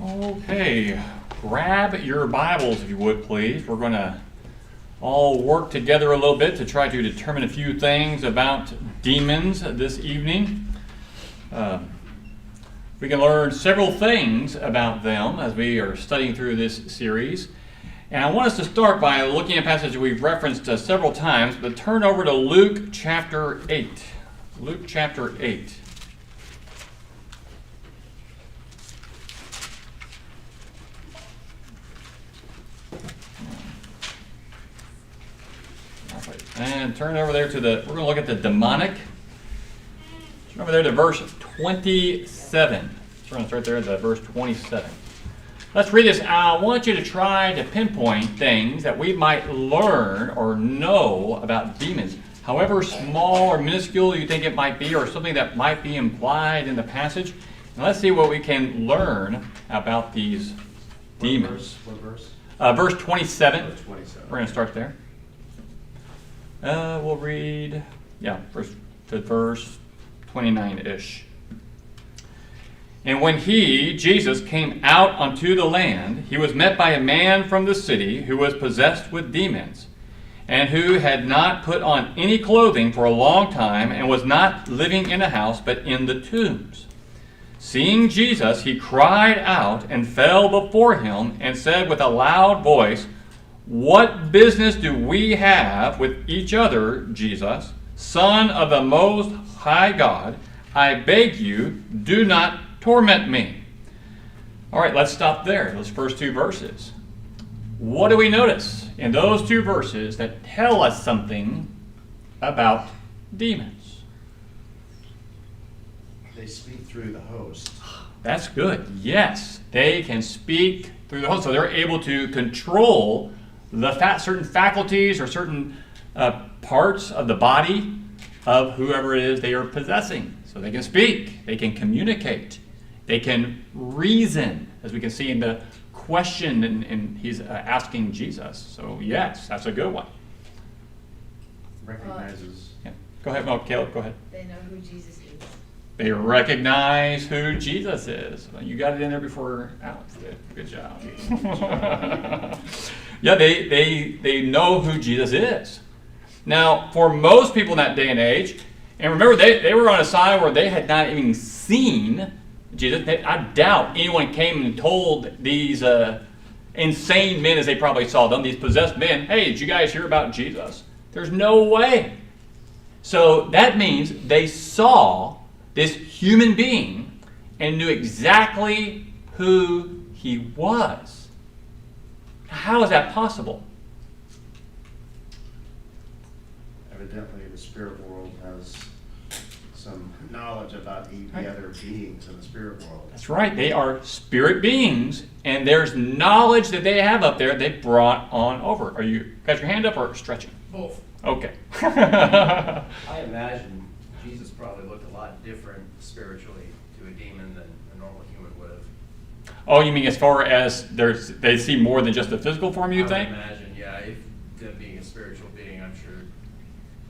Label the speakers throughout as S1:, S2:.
S1: Okay, grab your Bibles if you would please. We're going to all work together a little bit to try to determine a few things about demons this evening. We can learn several things about them as we are studying through this series. And I want us to start by looking at a passage we've referenced several times, but turn over to Luke chapter 8. Luke chapter 8. And turn over there we're going to look at the demonic. Turn over there to verse 27. We're going to start there at verse 27. Let's read this. I want you to try to pinpoint things that we might learn or know about demons. However small or minuscule you think it might be, or something that might be implied in the passage. And let's see what we can learn about these demons.
S2: What verse?
S1: Verse 27.
S2: Verse 27.
S1: We're going to start there. We'll read, verse 29-ish. And when he, Jesus, came out onto the land, he was met by a man from the city who was possessed with demons, and who had not put on any clothing for a long time, and was not living in a house, but in the tombs. Seeing Jesus, he cried out and fell before him, and said with a loud voice, "What business do we have with each other, Jesus, Son of the Most High God? I beg you, do not torment me." All right, let's stop there, those first two verses. What do we notice in those two verses that tell us something about demons?
S2: They speak through the host.
S1: That's good. Yes, they can speak through the host, so they're able to control certain faculties or certain parts of the body of whoever it is they are possessing. So they can speak, they can communicate, they can reason, as we can see in the question and he's asking Jesus. So yes, that's a good one.
S2: Recognizes.
S1: Yeah. Go ahead, Caleb, go ahead.
S3: They know who Jesus is.
S1: They recognize who Jesus is. Well, you got it in there before Alex did. Good job. Yeah, they know who Jesus is. Now, for most people in that day and age, and remember, they were on a side where they had not even seen Jesus. I doubt anyone came and told these insane men, as they probably saw them, these possessed men, "Hey, did you guys hear about Jesus?" There's no way. So that means they saw this human being and knew exactly who he was. How is that possible?
S2: Evidently, the spirit world has some knowledge about the other beings in the spirit world.
S1: That's right. They are spirit beings, and there's knowledge that they have up there they brought on over. Are you got your hand up or stretching?
S4: Both.
S1: Okay.
S4: I imagine Jesus probably looked a lot different spiritually to a demon than a normal human would have.
S1: Oh, you mean as far as they see more than just the physical form, you think?
S4: I would imagine, yeah, if them being a spiritual being, I'm sure,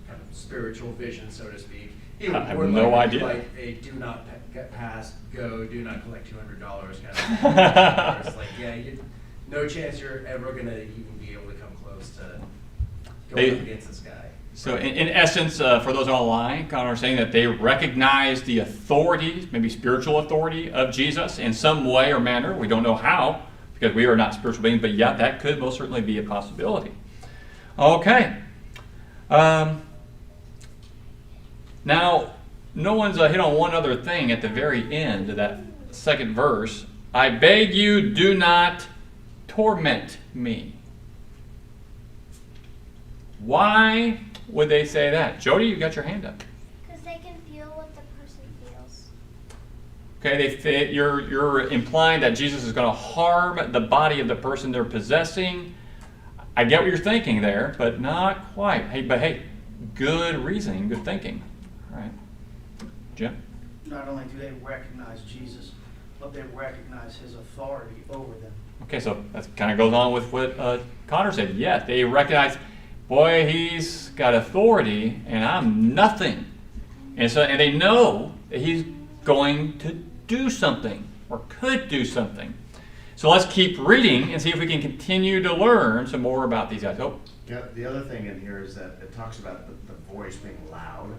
S4: kind of spiritual vision, so to speak. It
S1: I have
S4: would
S1: no
S4: like,
S1: idea.
S4: Like a do not get past, go, do not collect $200 kind of thing. It's like, yeah, no chance you're ever going to even be able to come close to going up against this guy.
S1: So in essence, for those online, Connor is saying that they recognize the authority, maybe spiritual authority of Jesus in some way or manner. We don't know how, because we are not spiritual beings, but yeah, that could most certainly be a possibility. Okay. Now, no one's hit on one other thing at the very end of that second verse. "I beg you, do not torment me." Why would they say that? Jody, you got your hand up.
S5: Because they can feel what the person feels.
S1: Okay, you're implying that Jesus is going to harm the body of the person they're possessing. I get what you're thinking there, but not quite. Hey, good reasoning, good thinking. All right, Jim?
S6: Not only do they recognize Jesus, but they recognize his authority over them.
S1: Okay, so that kind of goes on with what Connor said. Yes, they recognize, boy, he's got authority, and I'm nothing. And they know that he's going to do something or could do something. So let's keep reading and see if we can continue to learn some more about these guys. Oh,
S2: Yeah, the other thing in here is that it talks about the voice being loud.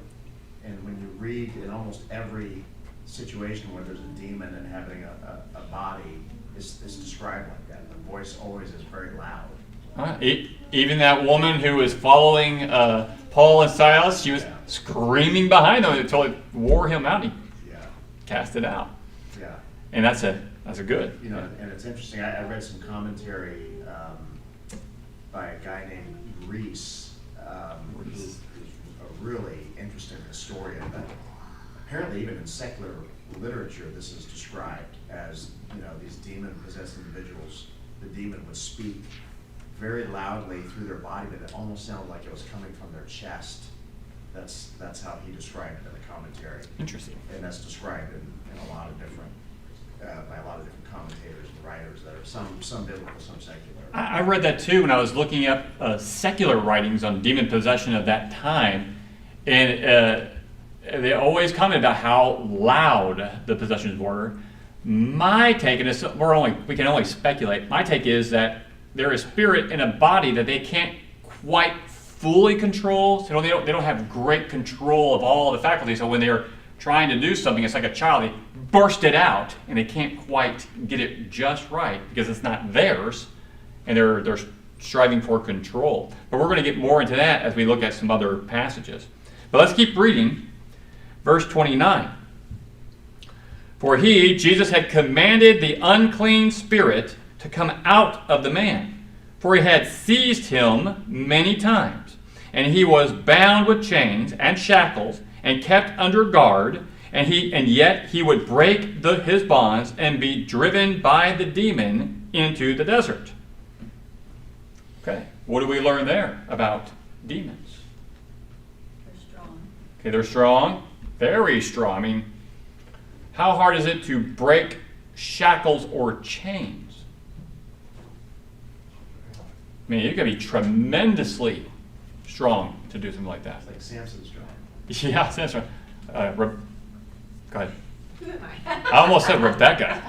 S2: And when you read in almost every situation where there's a demon inhabiting a body, it's described like that. The voice always is very loud.
S1: even that woman who was following Paul and Silas, she was
S2: Yeah.
S1: screaming behind them until it wore him out. He
S2: Yeah,
S1: cast it out.
S2: yeah.
S1: And that's a good.
S2: You know, and it's interesting, I read some commentary by a guy named Reese, who's a really interesting historian. But apparently, even in secular literature, this is described as, you know, these demon-possessed individuals. The demon would speak very loudly through their body, but it almost sounded like it was coming from their chest. That's how he described it in the commentary.
S1: Interesting.
S2: And that's described in a lot of different, by a lot of different commentators and writers that are some biblical, some secular.
S1: I read that too when I was looking up secular writings on demon possession of that time, and they always comment about how loud the possessions were. My take, and we can only speculate. My take is that they're a spirit in a body that they can't quite fully control. So they don't have great control of all the faculties. So when they're trying to do something, it's like a child. They burst it out, and they can't quite get it just right because it's not theirs, and they're striving for control. But we're going to get more into that as we look at some other passages. But let's keep reading. Verse 29. For he, Jesus, had commanded the unclean spirit to come out of the man, for he had seized him many times, and he was bound with chains and shackles and kept under guard, and yet he would break his bonds and be driven by the demon into the desert. Okay, what do we learn there about demons?
S3: They're strong.
S1: Okay, they're strong, very strong. I mean, how hard is it to break shackles or chains? I mean, you got to be tremendously strong to do something like that.
S2: It's like Samson's drawing.
S1: Yeah, that's right. Go ahead.
S7: Who am I?
S1: I almost said Rebecca.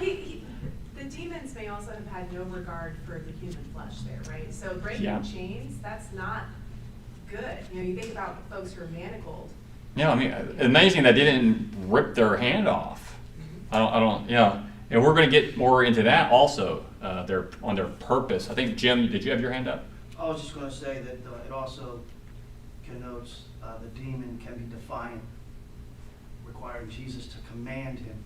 S7: The demons may also have had no regard for the human flesh there, right? So breaking
S1: Yeah.
S7: chains, that's not good. You know, you think about folks who are manacled.
S1: Yeah, I mean, amazing that they didn't rip their hand off. I don't, yeah. And we're going to get more into that also, on their purpose. I think, Jim, did you have your hand up?
S6: I was just gonna say that it also connotes the demon can be defiant, requiring Jesus to command him,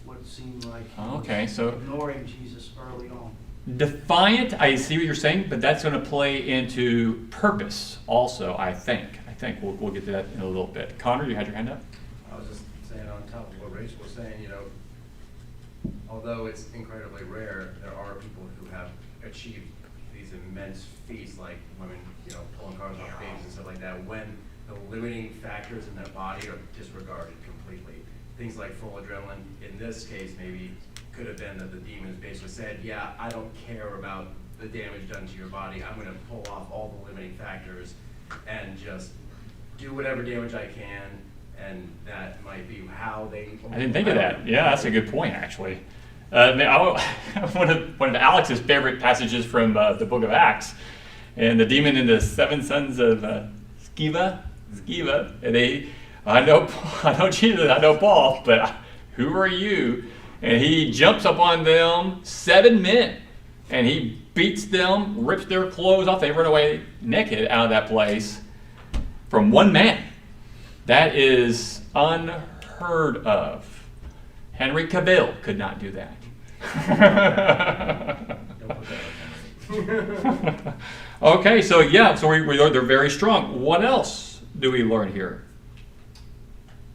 S6: what seemed like he was
S1: Okay, so
S6: ignoring Jesus early on.
S1: defiant, I see what you're saying, but that's going to play into purpose also, I think. We'll get to that in a little bit. Connor, you had your hand up?
S4: I was just saying on top of what Rachel was saying, you know, although it's incredibly rare, there are people who have achieved these immense feats, like women, you know, pulling cars off babies and stuff like that, when the limiting factors in their body are disregarded completely. Things like full adrenaline, in this case, maybe could have been that the demons basically said, yeah, I don't care about the damage done to your body, I'm gonna pull off all the limiting factors and just do whatever damage I can, and that might be how they...
S1: I didn't think of that. Yeah, that's a good point, actually. One of Alex's favorite passages from the book of Acts, and the demon and the seven sons of Sceva. And I know Jesus, I know Paul, but who are you? And he jumps up on them, 7 men, and he beats them, rips their clothes off. They run away naked out of that place from one man. That is unheard of. Henry Cavill could not do that.
S4: Don't put that on Henry.
S1: Okay, so yeah, so we learned they're very strong. What else do we learn here?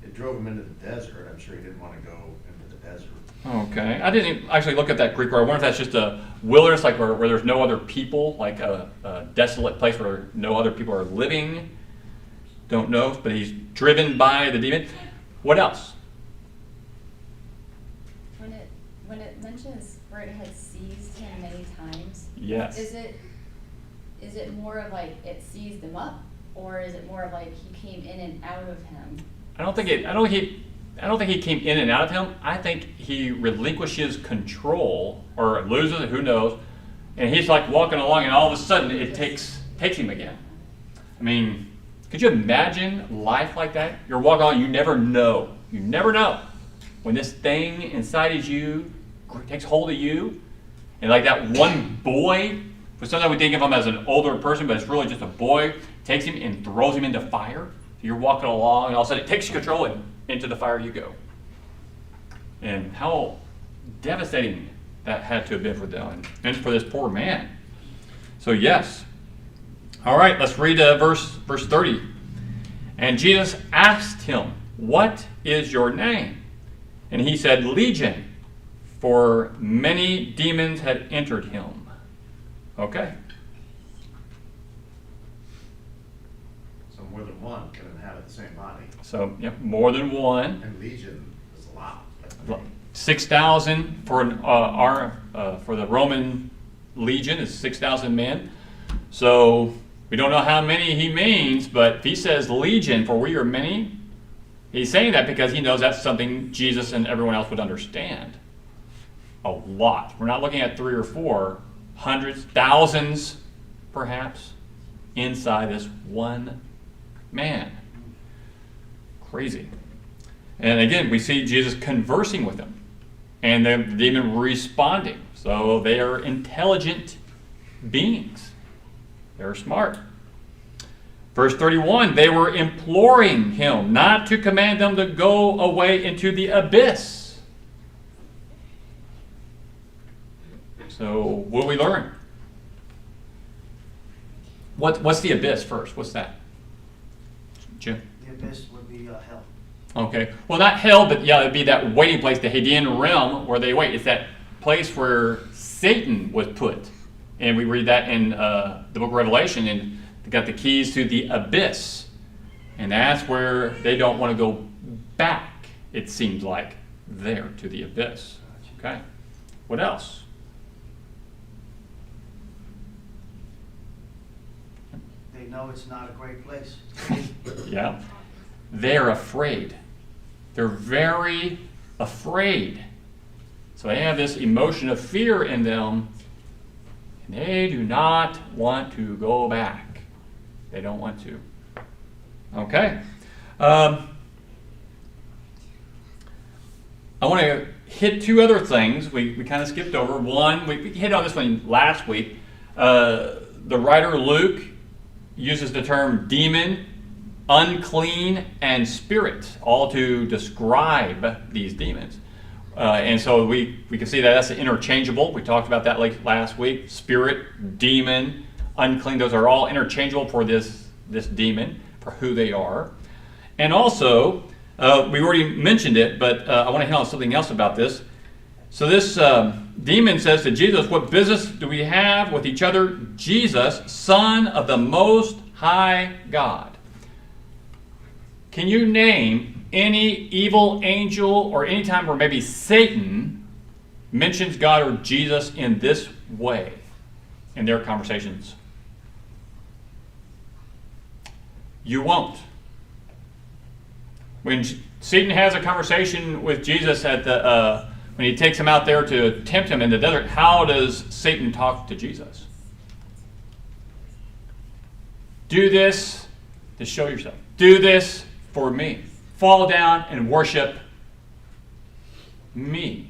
S2: It drove him into the desert. I'm sure he didn't want to go into the desert.
S1: Okay, I didn't actually look at that Greek word. I wonder if that's just a wilderness, like where there's no other people, like a desolate place where no other people are living. Don't know, but he's driven by the demon. What else?
S3: When it mentions where it had seized him many times,
S1: Yes.
S3: is it more of like it seized him up, or is it more of like he came in and out of him?
S1: I don't think I don't think he came in and out of him. I think he relinquishes control or loses it, who knows. And he's like walking along and all of a sudden it takes him again. I mean, could you imagine life like that? You're walking on, you never know. You never know when this thing inside of you takes hold of you. And like that one boy, but sometimes we think of him as an older person, but it's really just a boy, takes him and throws him into fire. So you're walking along and all of a sudden it takes control and into the fire you go. And how devastating that had to have been for them and for this poor man. So yes. All right, let's read verse 30. And Jesus asked him, "What is your name?" And he said, "Legion, for many demons had entered him." Okay.
S2: So more than one can inhabit the same body.
S1: So, yep, more than one.
S2: And legion is a lot.
S1: 6,000 for for the Roman legion is 6,000 men. So we don't know how many he means, but if he says legion, for we are many, he's saying that because he knows that's something Jesus and everyone else would understand. A lot. We're not looking at 3 or 4, hundreds, thousands, perhaps, inside this one man. Crazy. And again, we see Jesus conversing with them and the demon responding. So they are intelligent beings. They're smart. Verse 31, they were imploring him not to command them to go away into the abyss. So what do we learn? What's the abyss first? What's that? Jim?
S6: The abyss would be hell.
S1: Okay. Well, not hell, but yeah, it'd be that waiting place, the Hadean realm, where they wait. It's that place where Satan was put. And we read that in the book of Revelation, and they got the keys to the abyss. And that's where they don't want to go back, it seems like, there to the abyss. Okay. What else?
S6: They know it's not a great place.
S1: Yeah. They're afraid. They're very afraid. So they have this emotion of fear in them, and they do not want to go back. They don't want to. Okay. I want to hit 2 other things we kind of skipped over. One, we hit on this one last week. The writer Luke uses the term demon, unclean, and spirit, all to describe these demons. And so we can see that that's interchangeable. We talked about that last week. Spirit, demon, unclean, those are all interchangeable for this demon, for who they are. And also, we already mentioned it, but I want to hit on something else about this. So this demon says to Jesus, "What business do we have with each other? Jesus, Son of the Most High God." Can you name any evil angel or any time where maybe Satan mentions God or Jesus in this way in their conversations? You won't. When Satan has a conversation with Jesus at when he takes him out there to tempt him in the desert, how does Satan talk to Jesus? Do this to show yourself. Do this for me. Fall down and worship me.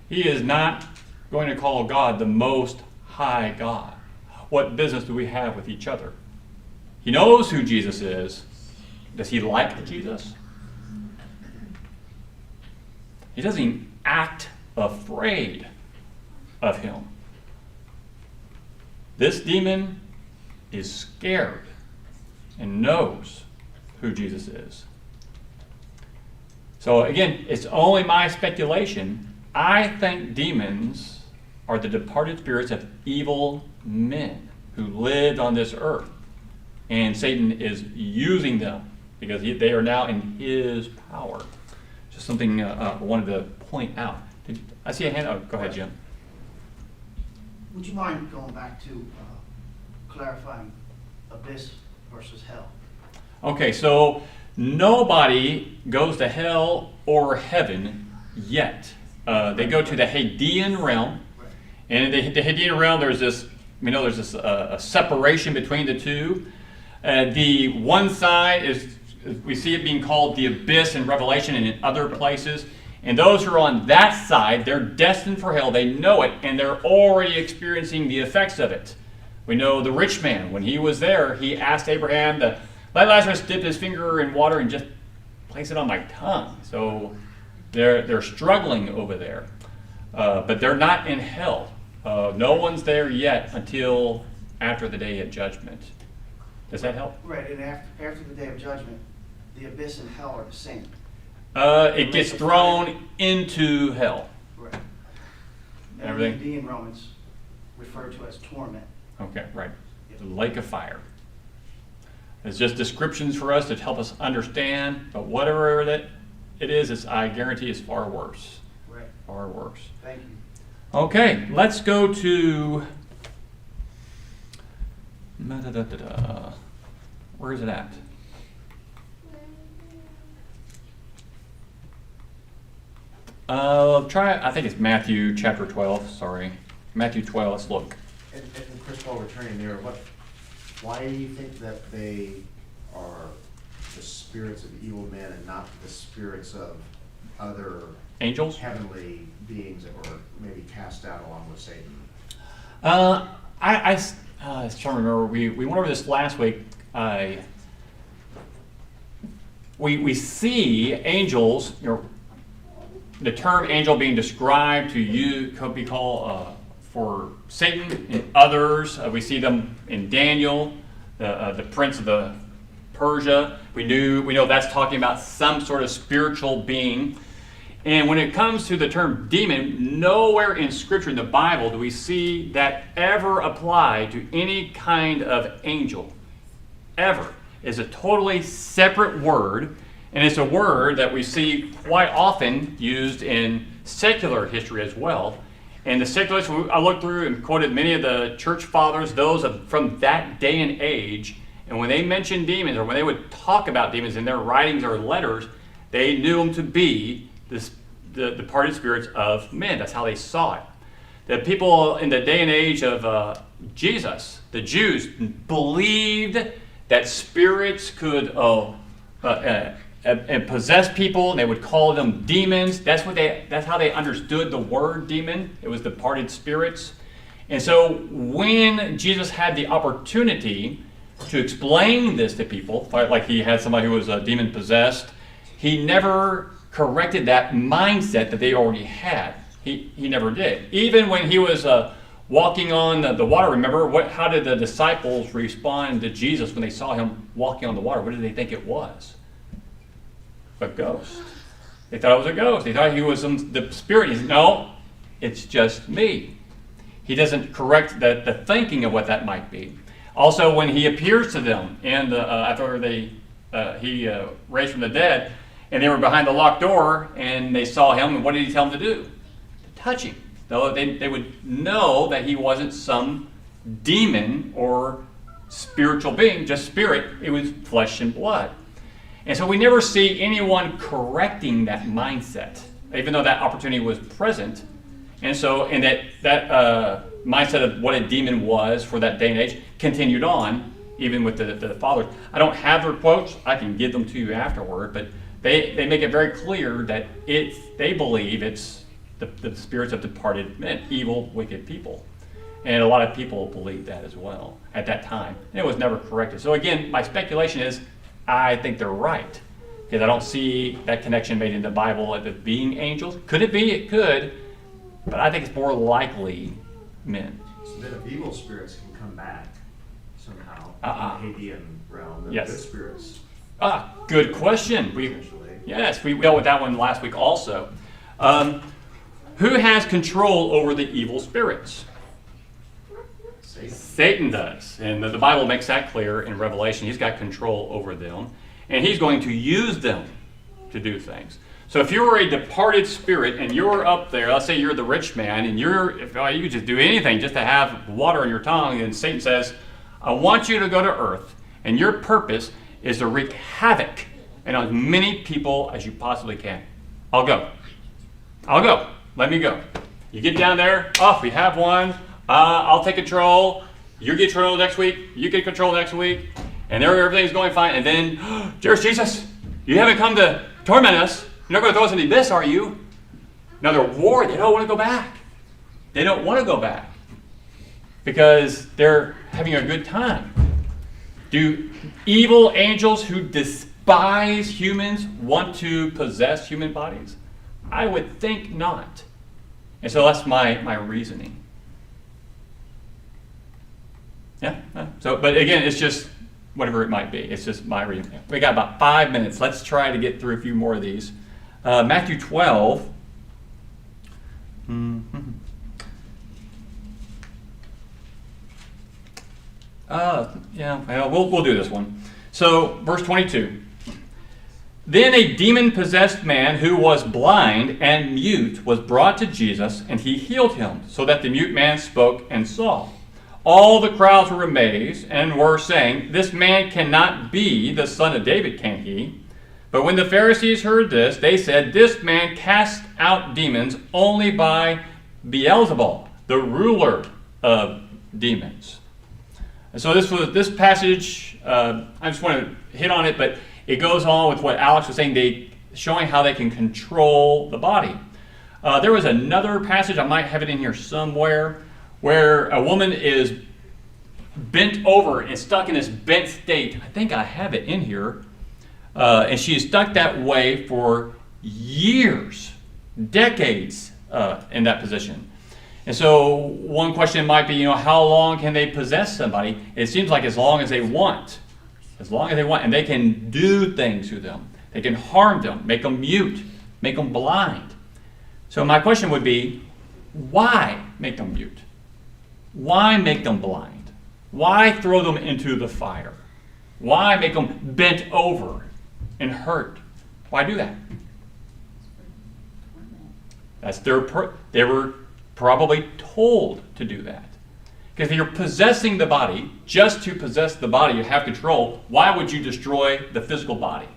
S1: He is not going to call God the Most High God. What business do we have with each other? He knows who Jesus is. Does he like Jesus? He doesn't act afraid of him. This demon is scared and knows who Jesus is. So again, it's only my speculation. I think demons are the departed spirits of evil men who lived on this earth. And Satan is using them because they are now in his power. Just something I wanted to point out. I see a hand. Oh, go ahead, Jim.
S6: Would you mind going back to clarifying abyss versus hell?
S1: Okay, so nobody goes to hell or heaven yet. They go to the Hadean realm. And in the Hadean realm, there's this, a separation between the two. The one side is, we see it being called the abyss in Revelation and in other places. And those who are on that side, they're destined for hell. They know it, and they're already experiencing the effects of it. We know the rich man, when he was there, he asked Abraham to let Lazarus dip his finger in water and just place it on my tongue. So they're struggling over there. But they're not in hell. No one's there yet until after the day of judgment. Does that help?
S6: Right, and after the day of judgment, the abyss and hell are the same.
S1: It gets thrown into hell.
S6: Right. And
S1: Everything?
S6: the Hadean realm is referred to as torment.
S1: Okay, right. The lake of fire. It's just descriptions for us to help us understand, but whatever that it is, I guarantee is far worse.
S6: Right.
S1: Far worse.
S6: Thank you.
S1: Okay, let's go to... Where is it at? I think it's Matthew chapter 12, sorry. Matthew 12, let's look.
S2: And Chris, while we're turning there, why do you think that they are the spirits of evil men and not the spirits of other
S1: Angels?
S2: heavenly beings that were maybe cast out along with Satan?
S1: I was trying to remember, we went over this last week. We see angels, the term angel being described to you could be called for Satan and others. We see them in Daniel, the prince of the Persia. We know that's talking about some sort of spiritual being. And when it comes to the term demon, nowhere in Scripture in the Bible do we see that ever apply to any kind of angel. Ever. It's a totally separate word, and it's a word that we see quite often used in secular history as well. And the secularists, I looked through and quoted many of the church fathers, those from that day and age, and when they mentioned demons, or when they would talk about demons in their writings or letters, they knew them to be the departed spirits of men. That's how they saw it. The people in the day and age of Jesus, the Jews, believed that spirits could possess people, and they would call them demons. That's how they understood the word demon. It was departed spirits. And so when Jesus had the opportunity to explain this to people, like he had somebody who was demon possessed, he never corrected that mindset that they already had. He never did. Even when he was walking on the water, remember, how did the disciples respond to Jesus when they saw him walking on the water? What did they think it was? A ghost. They thought it was a ghost. They thought he was the spirit. He said, no, it's just me. He doesn't correct the thinking of what that might be. Also, when he appears to them, and after he raised from the dead, and they were behind the locked door, and they saw him, and what did he tell them to do? To touch him. Though they would know that he wasn't some demon or spiritual being, just spirit. It was flesh and blood. And so we never see anyone correcting that mindset, even though that opportunity was present. And so, and that mindset of what a demon was for that day and age continued on, even with the fathers. I don't have their quotes. I can give them to you afterward, but they make it very clear that they believe it's the spirits of departed men, evil, wicked people. And a lot of people believed that as well at that time. And it was never corrected. So again, my speculation is I think they're right, because I don't see that connection made in the Bible of it being angels. Could it be? It could. But I think it's more likely men.
S2: So then if evil spirits can come back somehow in the Hadean realm, then
S1: Yes.
S2: good spirits
S1: Good question. We dealt with that one last week also. Who has control over the evil spirits? Satan does. And the Bible makes that clear in Revelation. He's got control over them. And he's going to use them to do things. So if you're a departed spirit and you're up there, let's say you're the rich man, and you could just do anything just to have water in your tongue, and Satan says, I want you to go to earth, and your purpose is to wreak havoc and as many people as you possibly can. I'll go. Let me go. You get down there. Oh, we have one. I'll take control. You get control next week. You get control next week. And there everything's going fine. And then, there's Jesus. You haven't come to torment us. You're not going to throw us in the abyss, are you? Now they're worried. They don't want to go back. They don't want to go back because they're having a good time. Do evil angels who despise humans want to possess human bodies? I would think not. And so that's my reasoning. Yeah. But again, it's just whatever it might be. It's just my reasoning. We got about 5 minutes. Let's try to get through a few more of these. Matthew 12. We'll do this one. So, verse 22. Then a demon-possessed man who was blind and mute was brought to Jesus, and he healed him, so that the mute man spoke and saw. All the crowds were amazed and were saying, "This man cannot be the son of David, can he?" But when the Pharisees heard this, they said, "This man casts out demons only by Beelzebul, the ruler of demons." And so this passage, I just want to hit on it, but it goes on with what Alex was saying, showing how they can control the body. There was another passage, I might have it in here somewhere, where a woman is bent over and stuck in this bent state. I think I have it in here. And she is stuck that way for years, decades in that position. And so one question might be, how long can they possess somebody? It seems like as long as they want. As long as they want. And they can do things to them. They can harm them, make them mute, make them blind. So my question would be, why make them mute? Why make them blind? Why throw them into the fire? Why make them bent over and hurt? Why do that? That's they were probably told to do that. Because if you're possessing the body, just to possess the body, you have control. Why would you destroy the physical body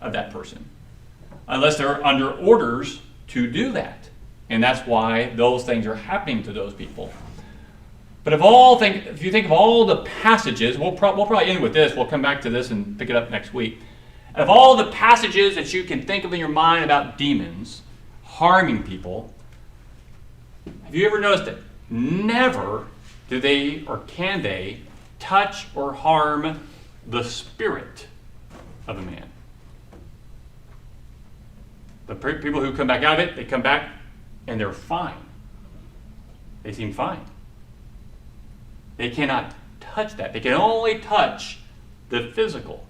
S1: of that person? Unless they're under orders to do that. And that's why those things are happening to those people. But if you think of all the passages, we'll probably end with this. We'll come back to this and pick it up next week. Of all the passages that you can think of in your mind about demons harming people, have you ever noticed that never do they or can they touch or harm the spirit of a man? The people who come back out of it, they come back and they're fine. They seem fine. They cannot touch that. They can only touch the physical.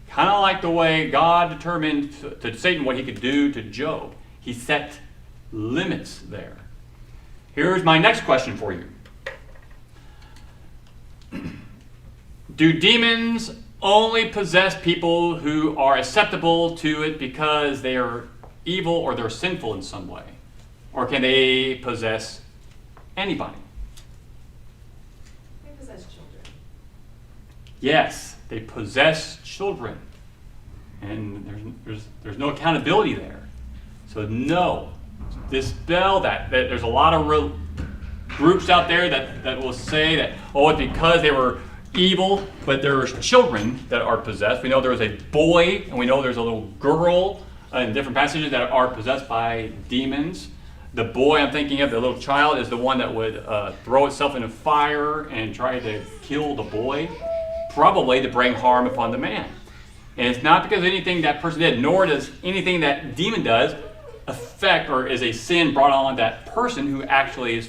S1: Kind of like the way God determined to Satan what he could do to Job. He set limits there. Here's my next question for you. Do demons only possess people who are acceptable to it because they are evil or they're sinful in some way? Or can they possess anybody?
S7: They possess children.
S1: Yes, they possess children. And there's no accountability there. So no, dispel that. There's a lot of groups out there that will say that, it's because they were evil, but there's children that are possessed. We know there was a boy, and we know there's a little girl in different passages that are possessed by demons. The boy I'm thinking of, the little child, is the one that would throw itself in a fire and try to kill the boy, probably to bring harm upon the man. And it's not because of anything that person did, nor does anything that demon does affect or is a sin brought on that person who actually is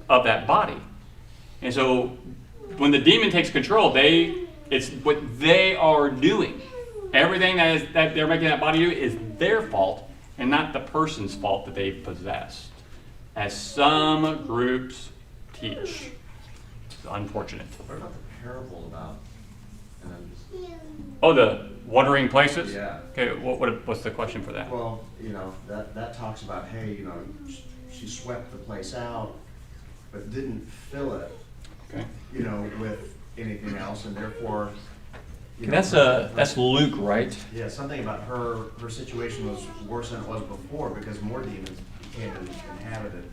S1: of that body. And so when the demon takes control, it's what they are doing. Everything that they're making that body do is their fault and not the person's fault that they possessed, as some groups teach. It's unfortunate.
S2: What about the parable about?
S1: The wandering places?
S2: Yeah.
S1: Okay, what's the question for that?
S2: Well, that talks about, hey, she swept the place out, but didn't fill it,
S1: Okay.
S2: with anything else, and therefore, you know,
S1: That's Luke, right?
S2: Yeah, something about her situation was worse than it was before because more demons came and inhabited.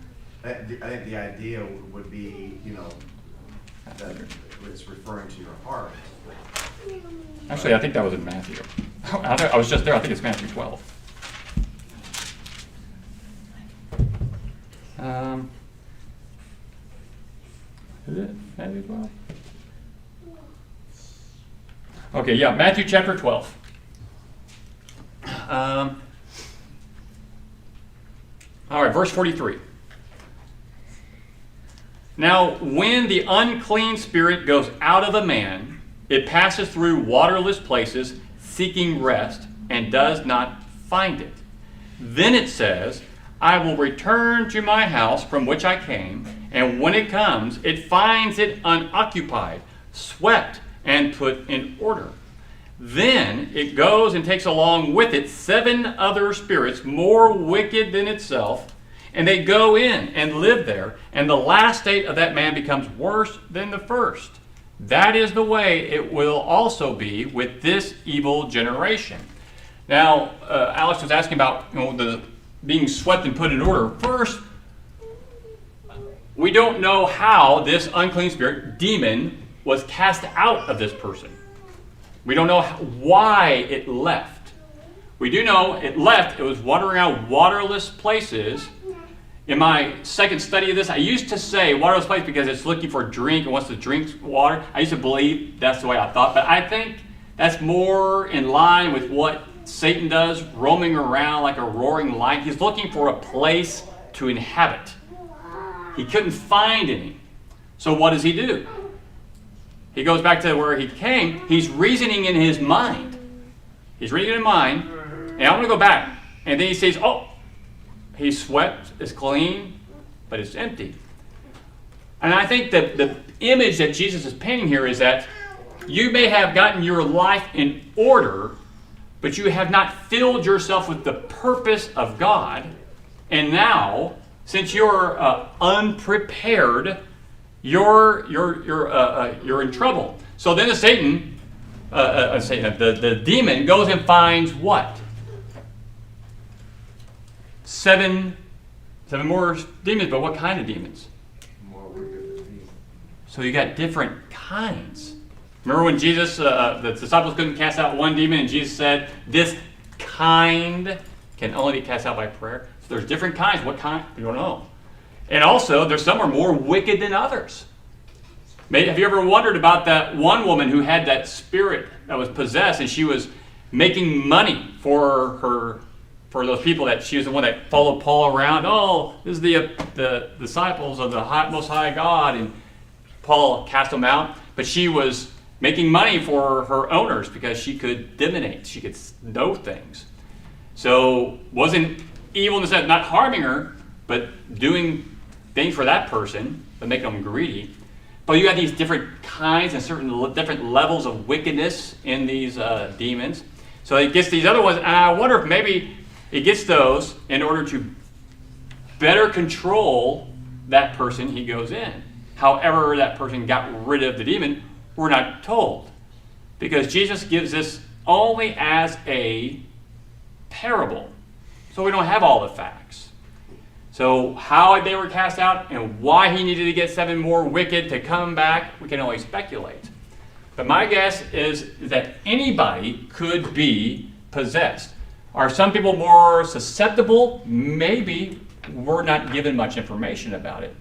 S2: I think the idea would be, you know, that it's referring to your heart.
S1: Actually, I think that was in Matthew. I was just there. I think it's Matthew 12. Is it Matthew 12? Okay, yeah, Matthew chapter 12. All right, verse 43. Now, when the unclean spirit goes out of a man, it passes through waterless places, seeking rest, and does not find it. Then it says, I will return to my house from which I came, and when it comes, it finds it unoccupied, swept, and put in order. Then it goes and takes along with it 7 other spirits more wicked than itself, and they go in and live there, and the last state of that man becomes worse than the first. That is the way it will also be with this evil generation. Now, Alex was asking about the being swept and put in order. First, we don't know how this unclean spirit, demon, was cast out of this person. We don't know why it left. We do know it left. It was wandering around waterless places. In my second study of this, I used to say waterless place because it's looking for a drink and wants to drink water. I used to believe that's the way I thought, but I think that's more in line with what Satan does, roaming around like a roaring lion. He's looking for a place to inhabit. He couldn't find any. So what does he do? He goes back to where he came. He's reasoning in his mind. He's reasoning in mind. And I'm going to go back. And then he says, oh, he's swept, it's clean, but it's empty. And I think that the image that Jesus is painting here is that you may have gotten your life in order, but you have not filled yourself with the purpose of God. And now, since you're unprepared, you're in trouble. So then the demon goes and finds what? 7 more demons, but what kind of demons?
S4: More wicked than me.
S1: So you got different kinds. Remember when Jesus, the disciples couldn't cast out one demon, and Jesus said, this kind can only be cast out by prayer. So there's different kinds. What kind? We don't know. And also, there's some are more wicked than others. Have you ever wondered about that one woman who had that spirit that was possessed, and she was making money for those people that she was the one that followed Paul around? Oh, this is the disciples of the Most High God, and Paul cast them out. But she was making money for her owners because she could divinate, she could know things. So wasn't evil in the sense not harming her, but doing things for that person, but making them greedy. But you got these different kinds and certain different levels of wickedness in these demons. So it gets these other ones, and I wonder if maybe it gets those in order to better control that person he goes in. However that person got rid of the demon, we're not told. Because Jesus gives this only as a parable. So we don't have all the facts. So how they were cast out and why he needed to get 7 more wicked to come back, we can only speculate. But my guess is that anybody could be possessed. Are some people more susceptible? Maybe. We're not given much information about it.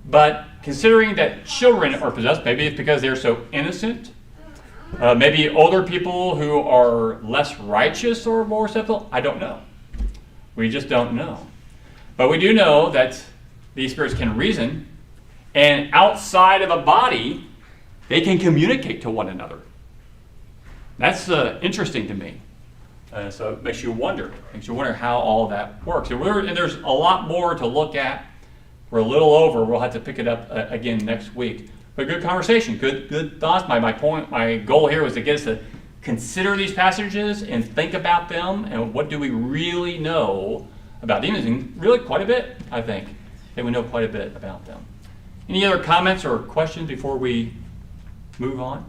S1: But considering that children are possessed, maybe it's because they're so innocent. Maybe older people who are less righteous or more susceptible. I don't know. We just don't know. But we do know that these spirits can reason, and outside of a body, they can communicate to one another. That's interesting to me. So it makes you wonder how all that works. And there's a lot more to look at. We're a little over. We'll have to pick it up again next week. But good conversation, good thoughts. My goal here was to get us to consider these passages and think about them and what do we really know about demons, and really quite a bit, I think, that we know quite a bit about them. Any other comments or questions before we move on?